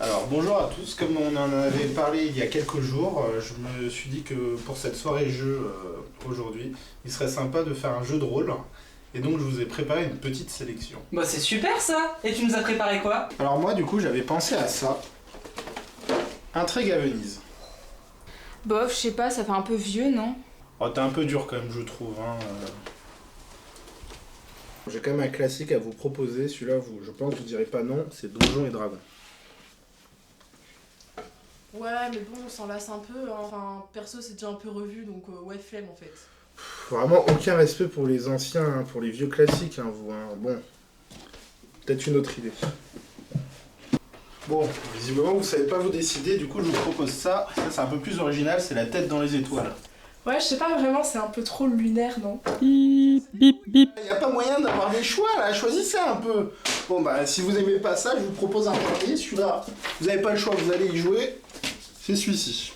Alors bonjour à tous, comme on en avait parlé il y a quelques jours, je me suis dit que pour cette soirée jeu aujourd'hui, il serait sympa de faire un jeu de rôle. Et donc je vous ai préparé une petite sélection. Bah c'est super ça. Et tu nous as préparé quoi? Alors moi du coup j'avais pensé à ça. Intrigue à Venise. Bof, je sais pas, ça fait un peu vieux, non? Oh t'es un peu dur quand même je trouve. J'ai quand même un classique à vous proposer, celui-là je pense que vous direz pas non, c'est Donjons et Dragons. Ouais, mais bon, on s'en lasse un peu. Hein. Enfin, perso, c'est déjà un peu revu, donc ouais, flemme en fait. Vraiment aucun respect pour les anciens, hein, pour les vieux classiques, hein, vous. Hein. Bon, peut-être une autre idée. Bon, visiblement vous savez pas vous décider, du coup je vous propose ça. Ça c'est un peu plus original, c'est la tête dans les étoiles. Ouais, je sais pas vraiment, c'est un peu trop lunaire, non? Bip, bip, bip. Y a pas moyen d'avoir des choix là, choisissez un peu. Bon bah si vous aimez pas ça, je vous propose un premier, celui-là. Vous avez pas le choix, vous allez y jouer. C'est celui-ci.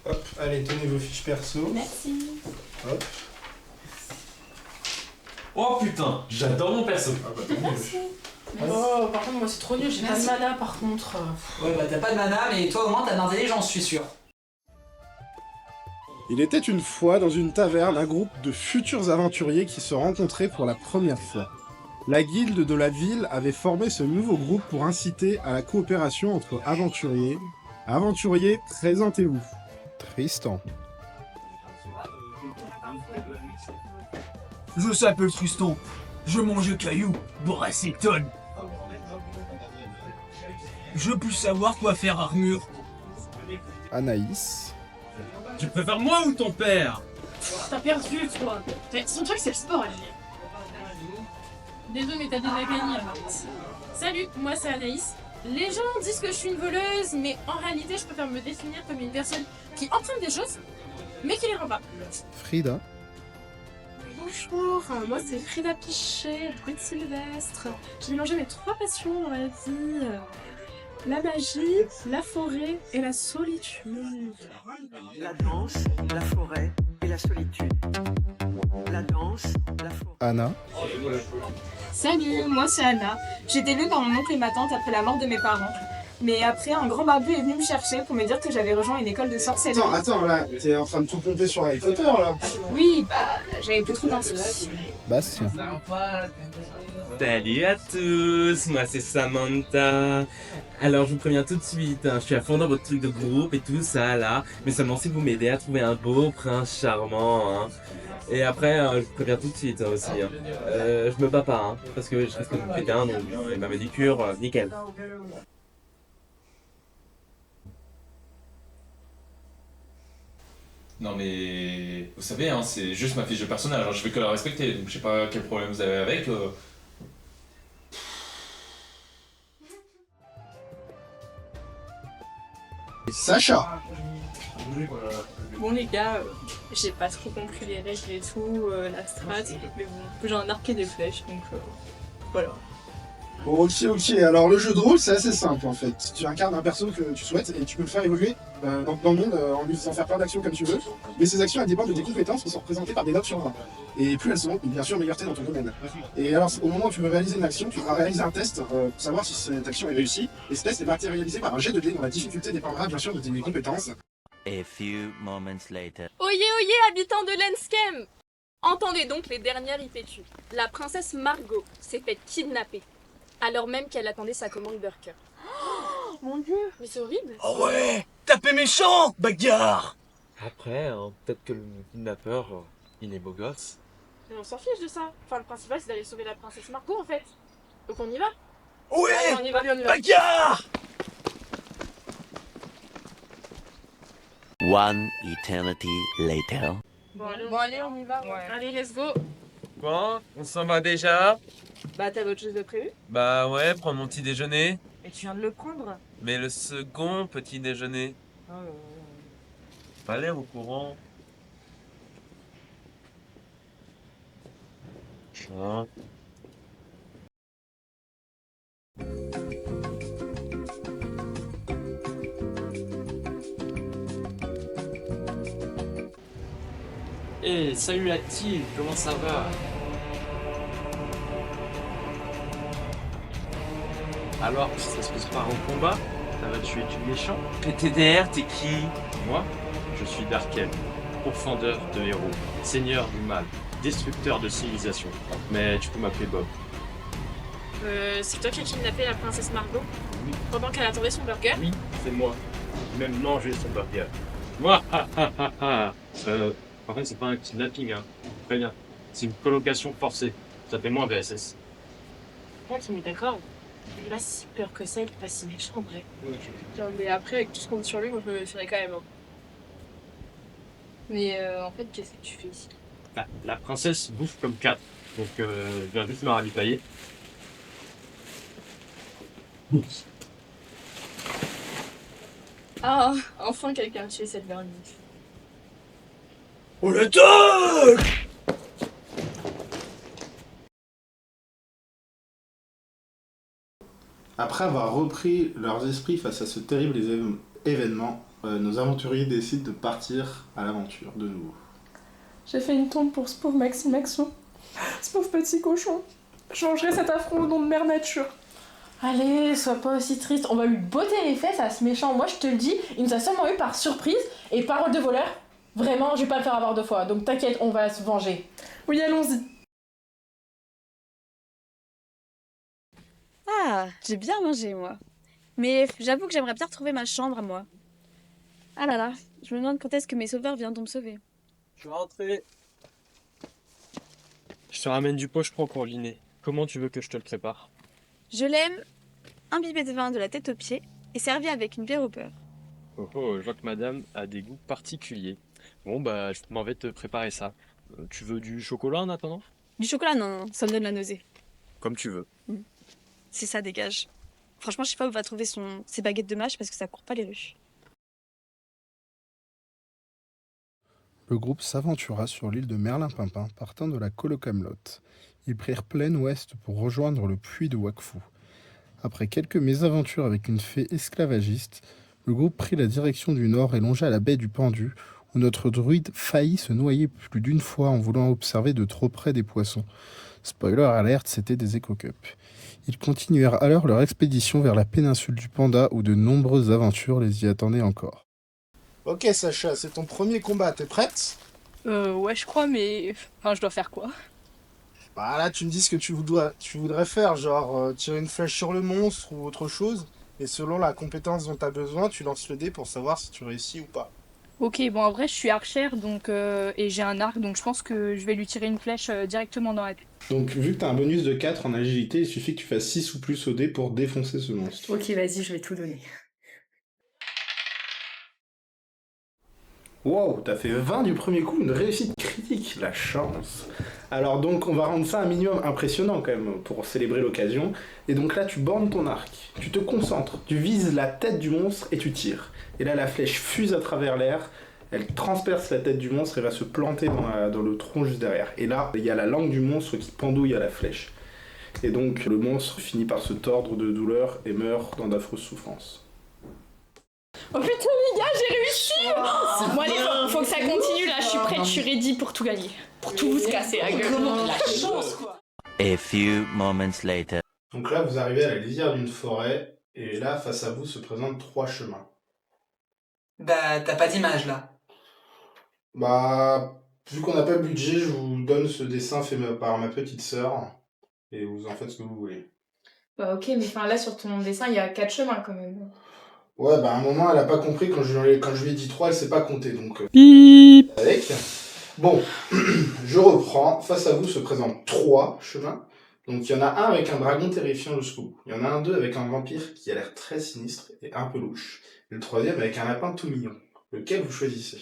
Hop, allez, tenez vos fiches perso. Merci. Hop. Oh putain, j'adore mon perso. Ah bah, tant mieux. Merci. Oh, par contre, moi c'est trop nul, j'ai pas de Merci. mana par contre. Ouais bah t'as pas de mana, mais toi au moins t'as d'intelligence, je suis sûr. Il était une fois dans une taverne un groupe de futurs aventuriers qui se rencontraient pour la première fois. La guilde de la ville avait formé ce nouveau groupe pour inciter à la coopération entre aventuriers. Aventuriers, présentez-vous. Tristan. Je s'appelle Tristan. Je mange cailloux, Boracétone. Je peux savoir quoi faire armure. Anaïs. Tu préfères moi ou ton père? T'as perdu, toi. Son truc, c'est le sport, elle. Désolé, mais t'as déjà gagné. Salut, moi c'est Anaïs. Les gens disent que je suis une voleuse, mais en réalité, je préfère me définir comme une personne qui emprunte des choses, mais qui les rend pas. Frida. Bonjour, moi c'est Frida Pichet, druide sylvestre. J'ai mélangé mes 3 passions dans la vie. La magie, la forêt et la solitude. La danse, la forêt et la solitude. La danse, la forêt. Anna. Salut, moi c'est Anna. J'étais élue par mon oncle et ma tante après la mort de mes parents. Mais après, un grand barbu est venu me chercher pour me dire que j'avais rejoint une école de sorcellerie. Attends, là, t'es en train de tout pomper sur Harry Potter, là. Oui, bah, j'avais plus trop d'inspi. Bastien. Salut à tous, moi c'est Samantha. Alors je vous préviens tout de suite, hein, je suis à fond dans votre truc de groupe et tout ça là, mais seulement si vous m'aidez à trouver un beau prince charmant. Hein. Et après, je vous préviens tout de suite aussi. Hein. Je me bats pas, hein, parce que je reste comme une pétain, donc ma manicure, nickel. Non mais vous savez, hein, c'est juste ma fiche de personnage, hein, je vais que la respecter, donc je sais pas quel problème vous avez avec. Sacha. Bon les gars, j'ai pas trop compris les règles et tout, la strat, mais bon, j'ai un arc et des flèches, donc voilà. Ok, alors le jeu de rôle c'est assez simple en fait. Tu incarnes un perso que tu souhaites et tu peux le faire évoluer dans le monde en lui faisant faire plein d'actions comme tu veux. Mais ces actions elles dépendent de tes compétences qui sont représentées par des notes sur 20. Et plus elles sont, bien sûr meilleure t'es dans ton domaine. Et alors au moment où tu veux réaliser une action, tu vas réaliser un test pour savoir si cette action est réussie. Et ce test est matérialisé par un jet de dés dont la difficulté dépendra bien sûr de tes compétences. A few moments later. Oyez, oyez, habitants de Lenskem! Entendez donc les dernières IPTU. La princesse Margot s'est faite kidnapper, alors même qu'elle attendait sa commande Burger. Oh, mon dieu, mais c'est horrible! Oh ouais! Tapez méchant! Bagarre! Après, hein, peut-être que le kidnappeur, il est beau gosse. Mais on s'en fiche de ça. Enfin, le principal, c'est d'aller sauver la princesse Margot, en fait. Donc on y va? Ouais! Allez, on y va, on y va. Bagarre! One eternity later. Bon, allez, on y va. Ouais. Allez, let's go. Quoi? On s'en va déjà? Bah, t'as autre chose de prévu? Bah ouais, prendre mon petit déjeuner. Et tu viens de le prendre? Mais le second petit déjeuner. Oh. Pas l'air au courant. Hein? Hey, salut la team, comment ça va? Alors, si ça se passe pas en combat, ça va tuer du méchant. PTDR, t'es qui? Moi, je suis Darkel, pourfendeur de héros, seigneur du mal, destructeur de civilisation. Mais tu peux m'appeler Bob. C'est toi qui as kidnappé la princesse Margot? Oui. Pendant qu'elle attendait son burger? Oui, c'est moi. Même manger son burger. Moi, en fait, c'est pas un kidnapping, hein. Très bien. C'est une colocation forcée. Ça fait moins VSS. Ok, mais d'accord. Il a pas si peur que ça, il est pas si méchant en vrai. Mais après, avec tout ce qu'on dit sur lui, moi je me méfierais quand même. Hein. Mais en fait, qu'est-ce que tu fais ici? Bah, la princesse bouffe comme 4. Donc, je viens juste me ravitailler. Ah, enfin quelqu'un a tué cette vermine. On l'attaque! Après avoir repris leurs esprits face à ce terrible événement, nos aventuriers décident de partir à l'aventure de nouveau. J'ai fait une tombe pour ce pauvre Maxime Maxon. Ce pauvre petit cochon. Je mangerai cet affront au nom de mère nature. Allez, sois pas aussi triste, on va lui botter les fesses à ce méchant. Moi je te le dis, il nous a seulement eu par surprise et parole de voleur. Vraiment, je vais pas le faire avoir 2 fois, donc t'inquiète, on va se venger. Oui, allons-y. Ah, j'ai bien mangé, moi. Mais j'avoue que j'aimerais bien retrouver ma chambre à moi. Ah là là, je me demande quand est-ce que mes sauveurs viendront me sauver. Je vais rentrer. Je te ramène du pocheron pour Liné. Comment tu veux que je te le prépare? Je l'aime imbibé de vin de la tête aux pieds et servi avec une bière au beurre. Oh oh, je vois que madame a des goûts particuliers. Bon bah, je m'en vais te préparer ça. Tu veux du chocolat en attendant? Du chocolat, non, non, ça me donne la nausée. Comme tu veux. Si ça dégage. Franchement, je sais pas où va trouver ses baguettes de mâche parce que ça court pas les rues. Le groupe s'aventura sur l'île de Merlin-Pimpin, partant de la colo Camelot. Ils prirent plein ouest pour rejoindre le puits de Wakfu. Après quelques mésaventures avec une fée esclavagiste, le groupe prit la direction du nord et longea la baie du Pendu, où notre druide faillit se noyer plus d'une fois en voulant observer de trop près des poissons. Spoiler alert, c'était des éco-cups. Ils continuèrent alors leur expédition vers la péninsule du Panda, où de nombreuses aventures les y attendaient encore. Ok Sacha, c'est ton premier combat, t'es prête? Ouais, je crois, mais. Enfin, je dois faire quoi? Bah là, tu me dis ce que tu voudrais faire, genre tirer une flèche sur le monstre ou autre chose, et selon la compétence dont tu as besoin, tu lances le dé pour savoir si tu réussis ou pas. Ok, bon, en vrai, je suis archère donc, et j'ai un arc, donc je pense que je vais lui tirer une flèche directement dans la tête. Donc, vu que tu as un bonus de 4 en agilité, il suffit que tu fasses 6 ou plus au dé pour défoncer ce monstre. Ok, vas-y, je vais tout donner. Wow, t'as fait 20 du premier coup, une réussite critique, la chance. Alors donc, on va rendre ça un minimum impressionnant quand même, pour célébrer l'occasion. Et donc là, tu bornes ton arc, tu te concentres, tu vises la tête du monstre et tu tires. Et là, la flèche fuse à travers l'air, elle transperce la tête du monstre et va se planter dans le tronc juste derrière. Et là, il y a la langue du monstre qui pendouille à la flèche. Et donc, le monstre finit par se tordre de douleur et meurt dans d'affreuses souffrances. Oh putain les gars, j'ai réussi! Bon allez, faut que ça continue là, je suis prête, je suis ready pour tout gagner. Pour tout vous casser la gueule. La chance quoi! A few moments later. Donc là, vous arrivez à la lisière d'une forêt, et là, face à vous, se présentent 3 chemins. Bah, t'as pas d'image là. Bah, vu qu'on n'a pas le budget, je vous donne ce dessin fait par ma petite sœur, et vous en faites ce que vous voulez. Bah ok, mais enfin là sur ton dessin, il y a 4 chemins quand même. Ouais, bah à un moment, elle a pas compris, quand je lui ai dit 3, elle sait pas compter, donc... Bip. Avec. Bon, je reprends. Face à vous se présentent 3 chemins. Donc il y en a un avec un dragon terrifiant jusqu'au bout. Il y en a un 2 avec un vampire qui a l'air très sinistre et un peu louche. Et le 3e avec un lapin tout mignon. Lequel vous choisissez?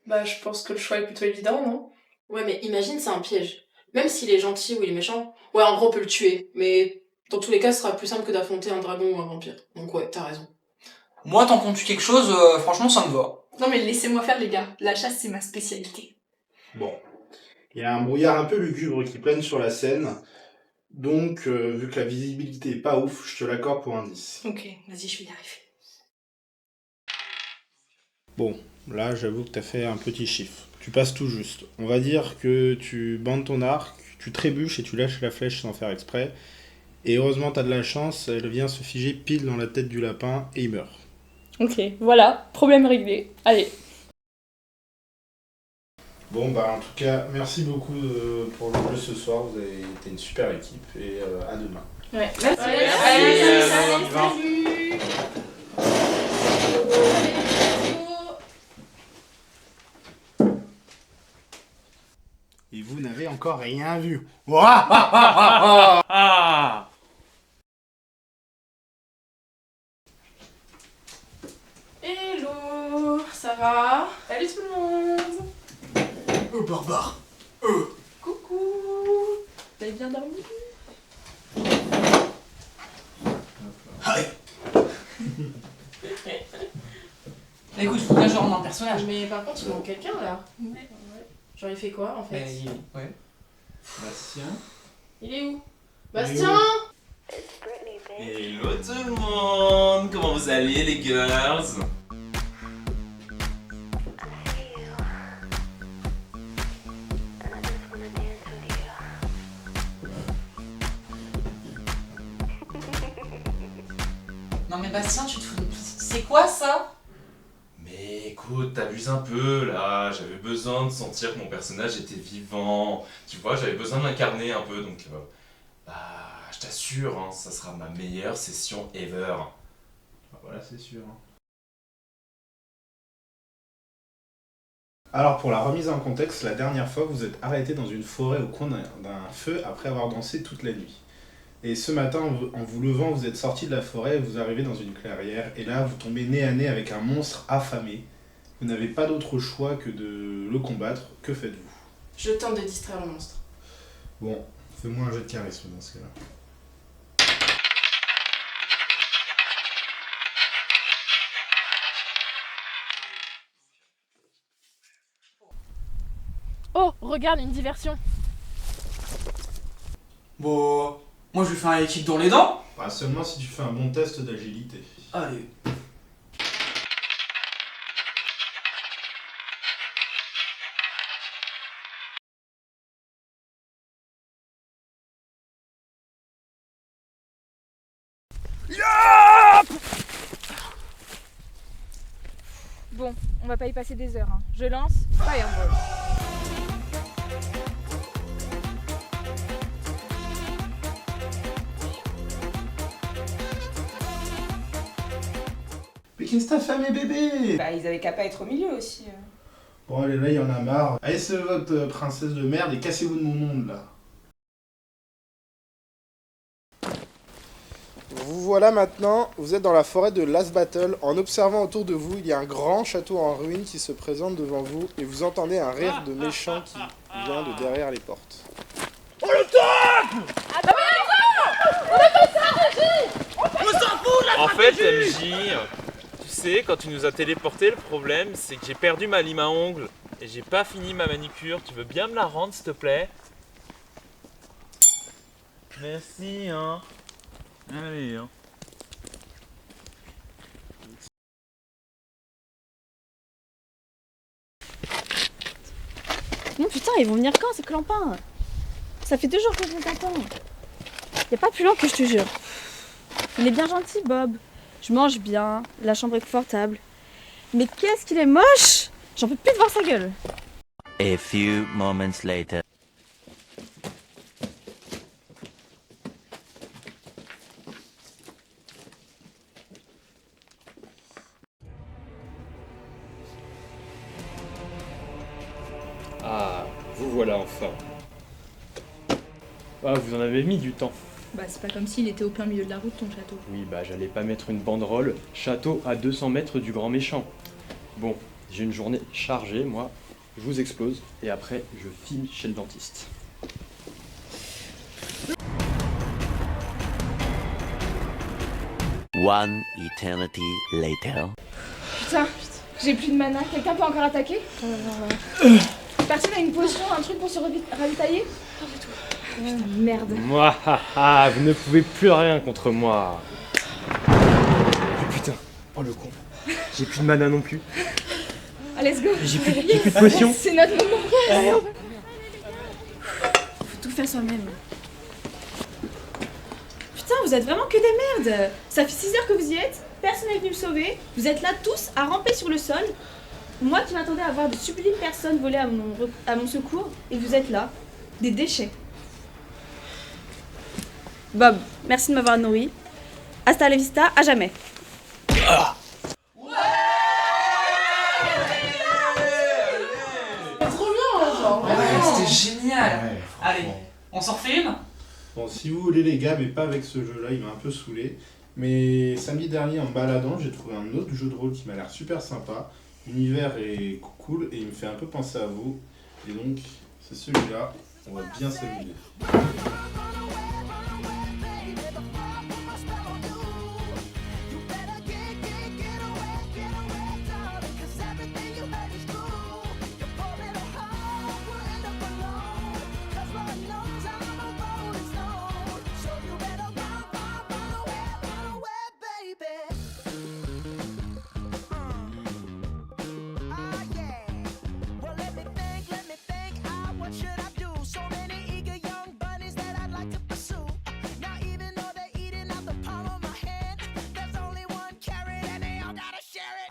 Bah, je pense que le choix est plutôt évident, non? Ouais, mais imagine, c'est un piège. Même s'il est gentil ou il est méchant, ouais, en gros, on peut le tuer. Mais dans tous les cas, ce sera plus simple que d'affronter un dragon ou un vampire. Donc ouais, t'as raison. Moi, tant qu'on tue quelque chose, franchement, ça me va. Non mais laissez-moi faire les gars, la chasse c'est ma spécialité. Bon. Il y a un brouillard un peu lugubre qui plane sur la scène. Donc, vu que la visibilité est pas ouf, je te l'accorde pour un 10. Ok, vas-y, je vais y arriver. Bon, là, j'avoue que t'as fait un petit chiffre. Tu passes tout juste. On va dire que tu bandes ton arc, tu trébuches et tu lâches la flèche sans faire exprès. Et heureusement, t'as de la chance, elle vient se figer pile dans la tête du lapin et il meurt. Ok, voilà, problème réglé. Allez. Bon, bah en tout cas, merci beaucoup pour le jeu ce soir. Vous avez été une super équipe et à demain. Ouais, merci. Et vous n'avez encore rien vu. Hello, ça va? Salut tout le monde. Oh barbare. Coucou. Vous avez bien dormi? Écoute, faut bien que je rentre dans le personnage. Mais par contre, il manque quelqu'un là. Genre, il fait quoi en fait? Ouais. Bastien. Il est où? Bastien! Hello tout le monde. Comment vous allez les girls? Non mais Bastien, tu te fous de... C'est quoi ça? Mais écoute, t'abuses un peu là, j'avais besoin de sentir que mon personnage était vivant. Tu vois, j'avais besoin de l'incarner un peu, donc bah, je t'assure, hein, ça sera ma meilleure session ever. Bah voilà, c'est sûr. Alors pour la remise en contexte, la dernière fois vous êtes arrêté dans une forêt au coin d'un feu après avoir dansé toute la nuit. Et ce matin, en vous levant, vous êtes sorti de la forêt, vous arrivez dans une clairière, et là vous tombez nez à nez avec un monstre affamé. Vous n'avez pas d'autre choix que de le combattre, que faites-vous? Je tente de distraire le monstre. Bon, fais-moi un jet de charisme dans ce cas-là. Oh, regarde, une diversion. Bon, moi je lui fais un kick dans les dents. Bah, seulement si tu fais un bon test d'agilité. Allez. Bon, on va pas y passer des heures. Hein. Je lance Fireball. Mais qu'est-ce que t'as fait à mes bébés? Bah, ils avaient qu'à pas être au milieu aussi. Bon allez, là il y en a marre. Allez, c'est votre princesse de merde et cassez-vous de mon monde là. Vous voilà maintenant, vous êtes dans la forêt de Last Battle. En observant autour de vous, il y a un grand château en ruine qui se présente devant vous et vous entendez un rire de méchant qui vient de derrière les portes. Oh le top! Ah bah mais on a fait ça, On s'en fout là! En fait, MJ, tu sais, quand tu nous as téléporté, le problème, c'est que j'ai perdu ma lime à ongles et j'ai pas fini ma manicure. Tu veux bien me la rendre, s'il te plaît? Merci, hein. Allez, hein. Non putain, ils vont venir quand ces clampins? Ça fait 2 jours que je les attends. Y a pas plus lent que je te jure. Il est bien gentil, Bob. Je mange bien, la chambre est confortable. Mais qu'est-ce qu'il est moche! J'en peux plus de voir sa gueule. A few moments later. Ah, vous voilà enfin. Ah, vous en avez mis du temps. Bah, c'est pas comme s'il était au plein milieu de la route, ton château. Oui, bah j'allais pas mettre une banderole. Château à 200 mètres du grand méchant. Bon, j'ai une journée chargée, moi. Je vous explose et après, je file chez le dentiste. One eternity later. Putain, j'ai plus de mana. Quelqu'un peut encore attaquer? Personne a une potion, un truc pour se ravitailler? Pas du tout. Putain, merde. Moi, vous ne pouvez plus rien contre moi. Oh putain, oh le con. J'ai plus de mana non plus. Allez, let's go. J'ai plus de potion. C'est notre moment. Allez, hop. Faut tout faire soi-même. vous êtes vraiment que des merdes. Ça fait 6 heures que vous y êtes, personne n'est venu me sauver. Vous êtes là tous à ramper sur le sol. Moi qui m'attendais à voir de sublimes personnes voler à mon secours, et vous êtes là, des déchets. Bob, merci de m'avoir nourri. Hasta la vista, à jamais. Trop bien, genre. C'était génial. Ouais, Allez, franchement. on s'en refait une? Bon, si vous voulez les gars, mais pas avec ce jeu-là, il m'a un peu saoulé. Mais samedi dernier, en me baladant, j'ai trouvé un autre jeu de rôle qui m'a l'air super sympa. L'univers est cool et il me fait un peu penser à vous. Et donc, c'est celui-là. On va bien s'amuser.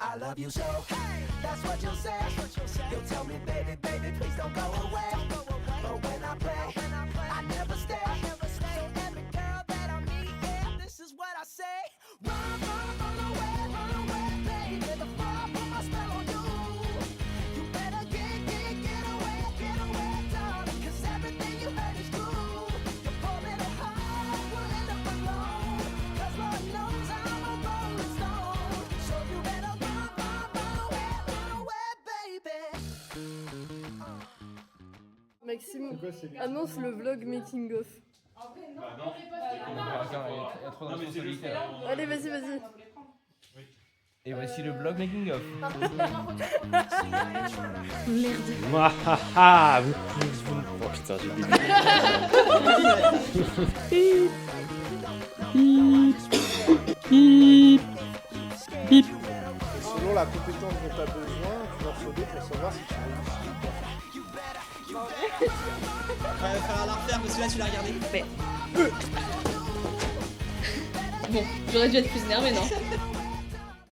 I love you so, hey, that's what you'll say. You'll tell me, baby, baby, please don't go away. But when I play, I never stay. So every girl that I meet, yeah, this is what I say. Run, run away, baby, before I put my spell on you. You better get away, darling, 'cause everything you heard is true. Your poor little heart will end up alone, 'cause Lord knows I'm a rolling stone. So you better run away, baby. Maxime annonce le vlog making of. Allez, vas-y, vas-y. Et voici le blog making of. Merde. Oh putain, j'ai oublié. Selon la compétence dont tu as besoin, tu vas recevoir pour savoir si tu réussis. Ouais, il va falloir la refaire parce que là tu l'as regardé. Mais... Bon, j'aurais dû être plus énervée, non?